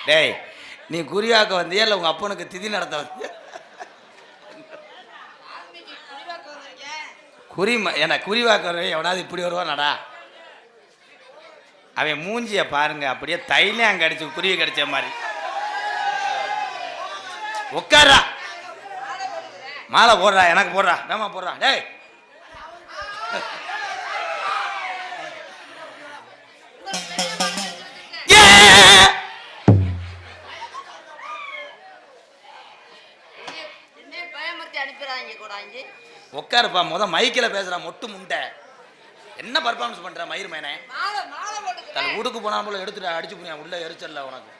டேய் நீ குறிவாக்க வந்தியா இல்லை உங்கள் அப்பனுக்கு திதி நடத்த வந்தியா? ஏன்னா குறிவாக்க எவனாவது இப்படி வருவானடா? அவன் மூஞ்சிய பாருங்க, அப்படியே தைலம் கடிச்சு குருவி கடிச்ச மாதிரி. உட்காரா, மாலை போடுறா, எனக்கு போடுறா, நம்ம போடுறா. டேய் உட்காருப்பா, மைக்கில் பேசுறா மொட்டு முண்டை. என்ன பர்ஃபார்மன்ஸ் பண்ற மயிர் மேனே? ஊருக்கு போனா போல எடுத்துட்டு அடிச்சு போனியா உள்ள எரிச்சல்ல உனக்கு.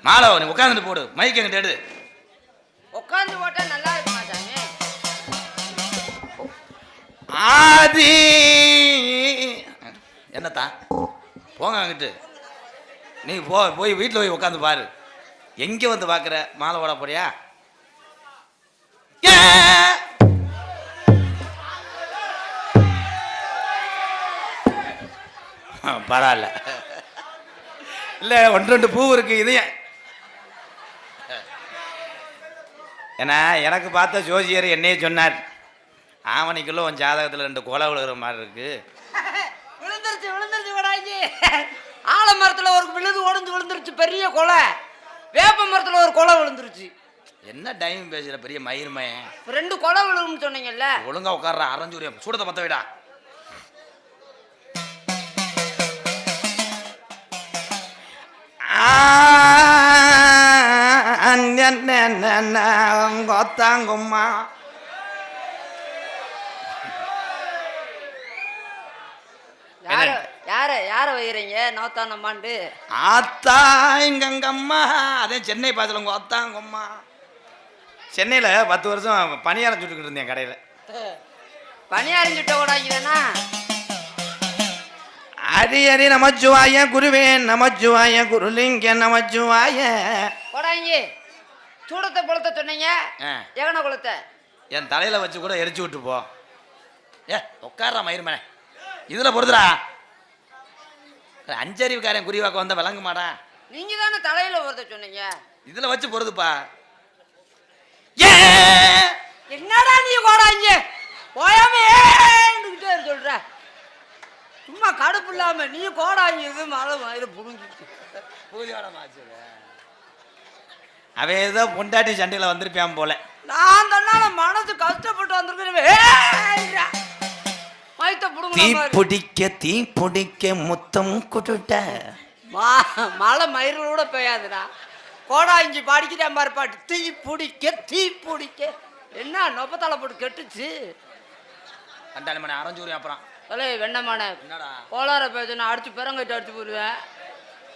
மாலை நீ உட்காந்துட்டு போடு, மைக் எங்கிட்ட எடு. உட்காந்து போட்டா நல்லா இருக்குமா சாமி? ஆதி என்னத்தா போங்க அங்கிட்டு. நீ போய் வீட்டில் போய் உட்காந்து பாரு. எங்கே வந்து பார்க்குற? மாலை ஓட போறியா? பரவாயில்ல, இல்லை ஒன்று ரெண்டு பூ இருக்கு. இது ஏன்னா எனக்கு பார்த்த ஜோசியர் என்னையே சொன்னார், ஆவணிக்குள்ள உன் ஜாதகத்தில் 2 கொலை விழுகிற மாதிரி இருக்கு. விழுந்துருச்சு விழுந்துருச்சு விடாஞ்சி. ஆலமரத்தில் ஒரு விழுது உடஞ்சு விழுந்துருச்சு, பெரிய கொலை. வேப்ப மரத்தில் ஒரு கொலை விழுந்துருச்சு. என்ன டைம் பேசுற பெரிய மயிர்மயன்? 2 கொலை விழுகும்னு சொன்னீங்கல்ல. ஒழுங்கா உட்கார்ற, அரைஞ்சூரிய சூடத்தை பத்த விடா. கொத்தாங்கும்மா யார வைக்கிறீங்க? நோத்தானம்மாண்டு ஆத்தா எங்கம்மா. அதே சென்னை பாத்துல உங்க அத்தாங்கம்மா. சென்னையில 10 வருஷம் பணியாரம் சுட்டுக்கிட்டு இருந்தேன் கடையில. பணியாரம் சுட்ட கூடாதுன்னா அரி அரி நமச்சிவாய குருவே நமச்சிவாய குருலிங்க நமச்சிவாய. போடாங்க சூடத்தை கொளுத்த சொன்னீங்க, எவனை கொளுத்த? என் தலையில வச்சு கூட எரிச்சு விட்டு போ. உட்கார்றா மயிர்மேனே, இதுல பொறுத்துடா. அஞ்சறிவுக்காரன் குறிவாக்க வந்த விளங்க மாடா. நீங்க தானே தலையில பொறுத்த சொன்னீங்க, இதுல வச்சு பொறுத்துப்பா. என்னடா நீ கோடாங்க போயாமே சொல்ற? சும்மா கடுப்பு இல்லாம நீ கோடாங்க. இது மழை மயிறு புடுங்கிட்டு பூலியோட மாச்சு. அவன் ஏதோ பொண்டாட்டி சண்டையில வந்திருப்பான் போல. நான் தன்னால மனசு கஷ்டப்பட்டு வந்திருக்கிறேன். தீ பிடிக்க முத்தம் குட்டுட்ட. மழை மயிரோட பெய்யாதுடா. கோடாங்கி பாடிக்கிறேன் மாதிரி பாட்டு. தீ பிடிக்க என்ன நொப்பத்தலை போட்டு கெட்டுச்சு. கண்டாளி அரைஞ்சூரி. அப்புறம் வெண்ணமான கோளார பேசுனா அடிச்சு பெருங்கட்டு அடிச்சு போடுவேன்.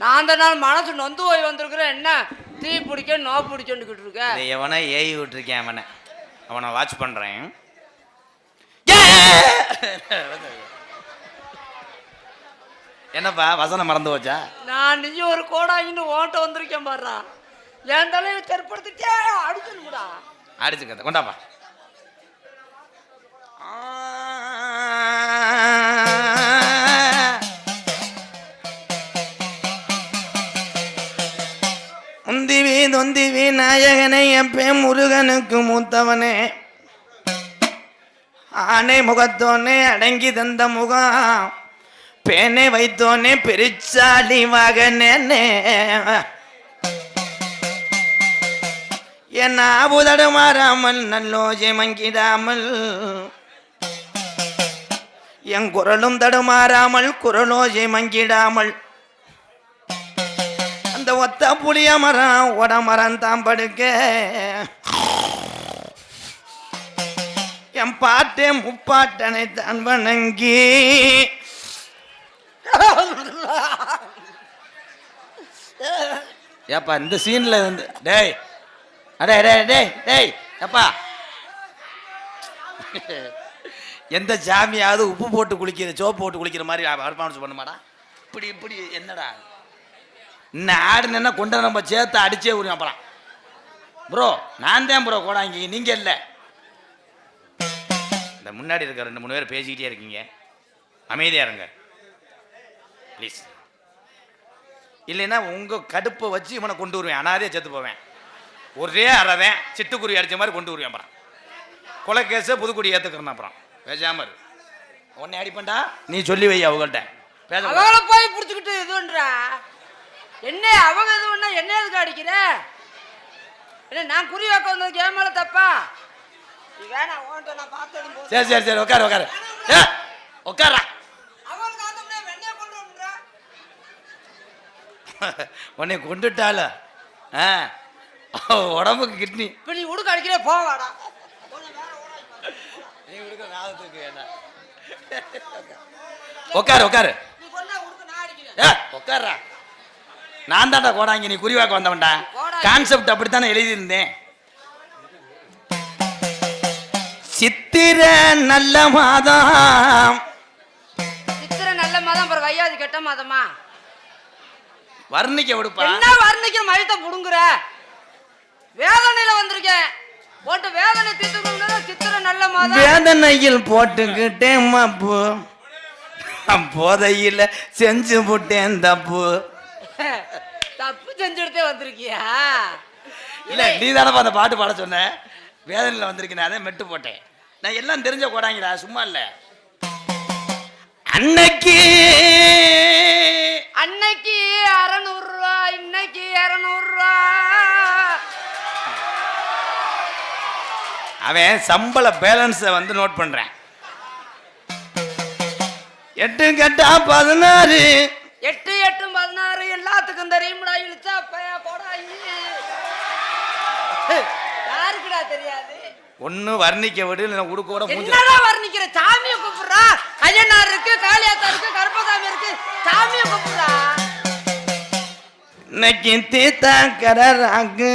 நான் தான் நாள் மனசு நொந்து போய் வந்திருக்கிறேன். என்ன தீ பிடிக்க நோ பிடிச்சுக்கிட்டு இருக்கேன். எவனை ஏவி விட்டுருக்கேன், அவனை வாட்ச் பண்றேன். என்னப்பா வசனம் மறந்து போச்சா? நான் நீ ஒரு கோடாயின்னு ஓட்ட வந்திருக்கேன் பாடுறா. என் தலையில தெற்படுத்திட்டே அடிச்சுடா. அடிச்சுக்க கொண்டாப்பா. தொந்திவி நாயகனே எப்பே முருகனுக்கு மூத்தவனே, ஆனை முகத்தோனே அடங்கி தந்த முகம், பேனை வைத்தோனே பெருச்சாலி மகனே, என் ஆபுதடுமாறாமல் நல்லோஜை மங்கிடாமல், என் குரலும் தடுமாறாமல் குரலோஜை மங்கிடாமல், அந்த ஒத்த புளிய மரம் உட மரம் தான் படுக்க, என் பாட்டே முப்பாட்டனை தான் வணங்கி, ஏப்பா இந்த சீன்ல வந்து டேய் அடே டே டேய் டேய் ஏப்பா, எந்த சாமியாவது உப்பு போட்டு குளிக்கிற சோப்பு போட்டு குளிக்கிற மாதிரி பர்ஃபார்மன்ஸ் பண்ணுமாடா? இப்படி இப்படி என்னடா இன்னும் ஆடுனா கொண்ட நம்ம சேர்த்து அடிச்சே விடுவோம். அப்புறம் ப்ரோ நான் தான் ப்ரோ கோடாங்கி, நீங்க இல்லை. இந்த முன்னாடி இருக்க 2-3 பேர் பேசிக்கிட்டே இருக்கீங்க, அமைதியா இருங்க ப்ளீஸ். இல்லைன்னா உங்க கடுப்பை வச்சு இவனை கொண்டு வருவேன், அனாதே செத்து போவேன். ஒரே அறவேன் சிட்டுக்குருவி அடிச்ச மாதிரி கொண்டு வருவேன். அப்புறம் கொலை கேஸை புதுக்குடி ஏத்துக்கிறேன். அப்புறம் பேசாம இரு. உன்னை அடிப்பண்டா நீ சொல்லி வை அவங்கள்ட்ட. அவங்கள போய் புடிச்சுக்கிட்டு இதுன்றா என்ன அவங்க இது பண்ணா என்ன எதுக்கு அடிக்கிற? என்ன நான் குறி வைக்க வந்ததுக்கு ஏன் மேல தப்பா? நீ வேணா ஓன்ட்ட நான் பார்த்து. சரி சரி சரி உட்காரு உட்காரு. ஏ உட்காரா. அவங்களுக்கு ஆதம்னே வெண்ணே கொண்டு வந்துறா. உன்னை கொண்டுட்டால உடம்புக்கு கிட்னி. இப்ப நீ உடுக்க அடிக்கிறே போவாடா. நீ உடுக்க நாதத்துக்கு என்ன? உட்காரு உட்காரு. நீ கொண்டா உடுக்க நான் அடிக்கிறேன். உட்காரா. நான் தான்டா கோடாங்க, நீ குறிவாக்க வந்தவன்டா. கான்செப்ட் அப்படித்தானே எழுதியிருந்தேன். சித்திர நல்ல மாதம். சித்திர நல்ல மாதம் அப்புறம் வையாதி கெட்ட மாதமா? வர்ணிக்க விடுப்பா. என்ன வர்ணிக்க மயத்தை புடுங்குற? வேதனையில வந்திருக்கேன். போட்டு வேதனை தீர்த்துக்கணும். சித்திர நல்ல மாதம். வேதனையில் போட்டுக்கிட்டேன் மாப்பு, போதையில செஞ்சு போட்டேன் தப்பு. தப்பு செஞ்சுட்டே வந்திருக்கியா? இல்ல நீ தானப்பா அந்த பாட்டு பாட சொன்ன. வேதனையில வந்திருக்கேன், அதே மெட்டு போட்டேன். நான் எல்லாம் தெரிஞ்ச கோடாங்கடா, சும்மா இல்ல. அன்னைக்கு 600 ரூபாய், இன்னைக்கு 200 ரூபாய். அவன் சம்பள பேலன்ஸை வந்து நோட் பண்றேன். 8 கட்டா 16, 8 8 16 எல்லாத்துக்கும் தெரியும்டா. இழுச்சா பையா போடாயி யாருக்குடா தெரியாது? ஒண்ணு வர்ணிக்க விடு, இல்ல உடுக்கோட மூஞ்சி. என்னடா வர்ணிக்கிற? சாமியை கூப்பிடுறா. ஐயனார் இருக்கு, காளியாத்தா இருக்கு, கருப்பசாமி இருக்கு, சாமியை கூப்பிடுறா. இன்னைக்கு தீத்தா கரராக்கு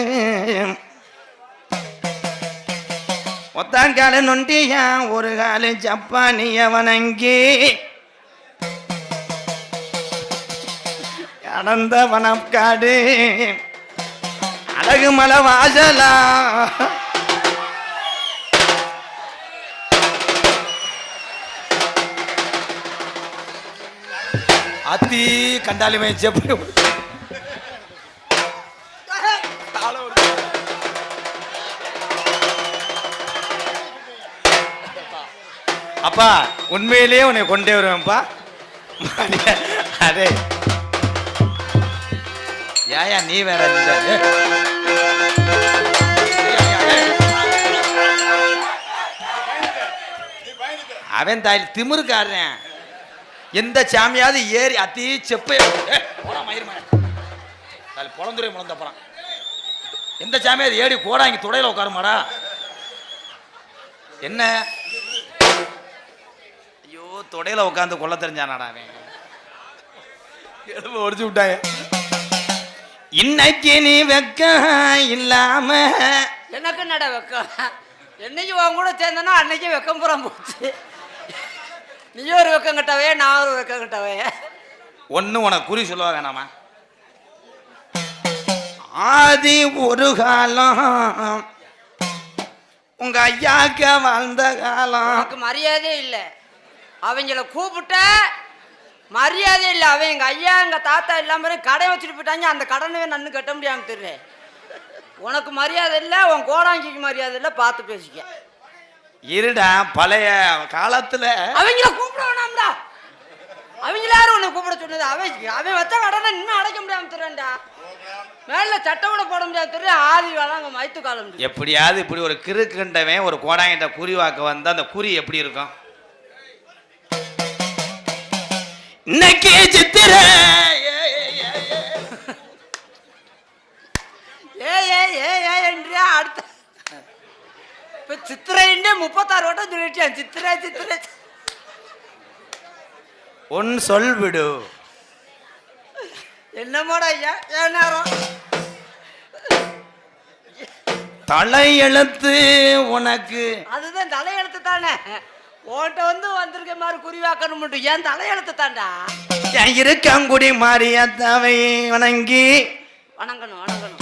ஒத்தாங்கால நொண்டியா ஒரு காலு ஜப்பானிய வணங்கி அடந்த வனக்காடு அழகு மலை வாசலா அத்தி கண்டாலுமே செப்பு. அப்பா உண்மையிலேயே உன்னை கொண்டே வருவேன்ப்பா. அதே ஏயா நீ வேற அவன் தாய் திமிருக்காரன். எந்த சாமியாவது ஏறி அத்தி செப்ப பொழந்துரை முழந்த போறான். எந்த சாமியாவது ஏறி கோடாங்கி துடையில உட்காருமாடா? என்ன ஐயோ தொடையில உட்காந்து கொள்ள தெரிஞ்சானாடா அவன். எலும்பு ஒடிச்சு விட்டாங்க. இன்னைக்கு நீ வெக்க இல்லாம எனக்கு நட வெக்கம். என்னைக்கு உன் கூட சேர்ந்தனா அன்னைக்கு வெக்கம் புறம் போச்சு. நீ ஒரு வெக்கம் கட்டவே, நான் ஒரு வெக்கம் கட்டவே. ஒண்ணு உனக்கு குறி சொல்லுவா வேணாமா? ஆதி ஒரு காலம் உங்க ஐயாக்க வாழ்ந்த காலம். உனக்கு மரியாதையே இல்லை. அவங்கள கூப்பிட்ட மரியாதை இல்லை. அவன் எங்க ஐயா எங்க தாத்தா இல்லாம கடை வச்சுட்டு போயிட்டாங்க. அந்த கடனை நன்னு கட்ட முடியாம தெரியல. உனக்கு மரியாதை இல்லை, உன் கோடாங்கிக்கு மரியாதை இல்லை. பார்த்து பேசிக்க. இருடா பழைய காலத்துல அவங்கள கூப்பிட வேணாம்டா. அவங்கள யாரும் உன்னை கூப்பிட சொன்னது? அவன் வச்ச கடனை இன்னும் அடைக்க முடியாம தெரியண்டா. மேல சட்டை கூட போட முடியாது தெரிய. ஆதி வேலை அங்க மயத்து காலம். எப்படியாவது இப்படி ஒரு கிறுக்குண்டவன் ஒரு கோடாங்கிட்ட குறி வாக்க வந்தா அந்த குறி எப்படி இருக்கும்? இன்னைக்கு சித்திர ஏ அடுத்த இப்ப சித்திரைன்னு 36 வட்டம் சொல்லிட்டேன். சித்திரை சித்திரை ஒன் சொல் விடு. என்னமோட ஐயா ஏன் நேரம் தலையெழுத்து உனக்கு. அதுதான் தலையெழுத்து தானே. ஓட்ட வந்திருக்க மாதிரி குறிவாக்கணும் மட்டும். ஏன் தலையெழுத்து தாண்டா? என் இருக்கங்குடி மாரியத்தாவை வணங்கி வணங்கணும் வணங்கணும்.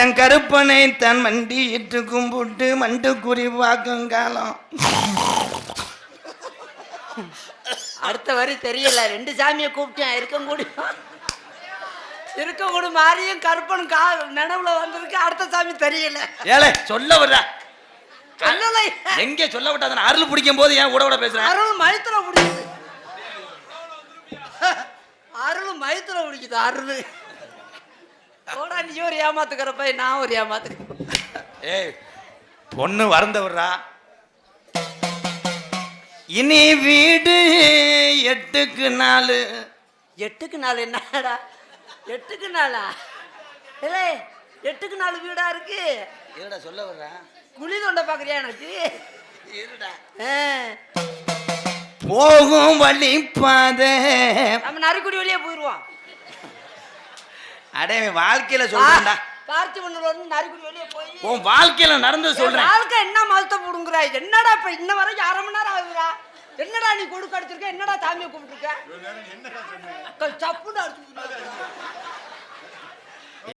என் கருப்பனை தன் மண்டி இட்டு கும்பிட்டு மண்டு குறி வாக்கும் காலம். அடுத்த வரி தெரியல. 2 சாமியை கூப்பிட்டேன் இருக்கங்கூடி. இருக்கக்கூடிய மாரியும் கருப்பனும் நினைவுல வந்திருக்கு. அடுத்த சாமி தெரியல. ஏலே சொல்ல வர்ற சொல்லலை. எங்கே சொல்ல விட்டாத அருள் பிடிக்கும் போது ஏன் கூட பேசுறேன்? அருள் மயத்துல பிடிக்குது. அருள் மயத்துல பிடிக்குது. அருள் ஓடா, நீ ஒரு ஏமாத்துக்கிறப்ப நான் ஒரு ஏமாத்துக்கிறேன். ஏய் பொண்ணு வரந்த வர்றா. இனி வீடு 8க்கு 4. 8க்கு 4 என்னடா? 8க்கு 4 இல்லை, 8க்கு 4 வீடா இருக்கு. இருடா சொல்ல வர்றா. குழி தொண்டை பாக்குறியா எனக்கு? இருடா. ஆ. போகும் வழி பாதை. நம்ம நரிக்குடி வழியே போயிடுவோம். அடே வாழ்க்கையில சொல்றேன்டா. பார்த்திபன்ல நரிக்குடி வழியே போய் உன் வாழ்க்கையில நடந்து சொல்றேன். வாழ்க்கை என்ன மதத்தை புடுங்குறா? என்னடா இப்ப இன்ன வரைக்கும் 1/2 மணி நேரம் ஆகுதுடா. என்னடா நீ கொடுக்க அடிச்சிருக்க? என்னடா சாமியை கூப்பிட்டுருக்க?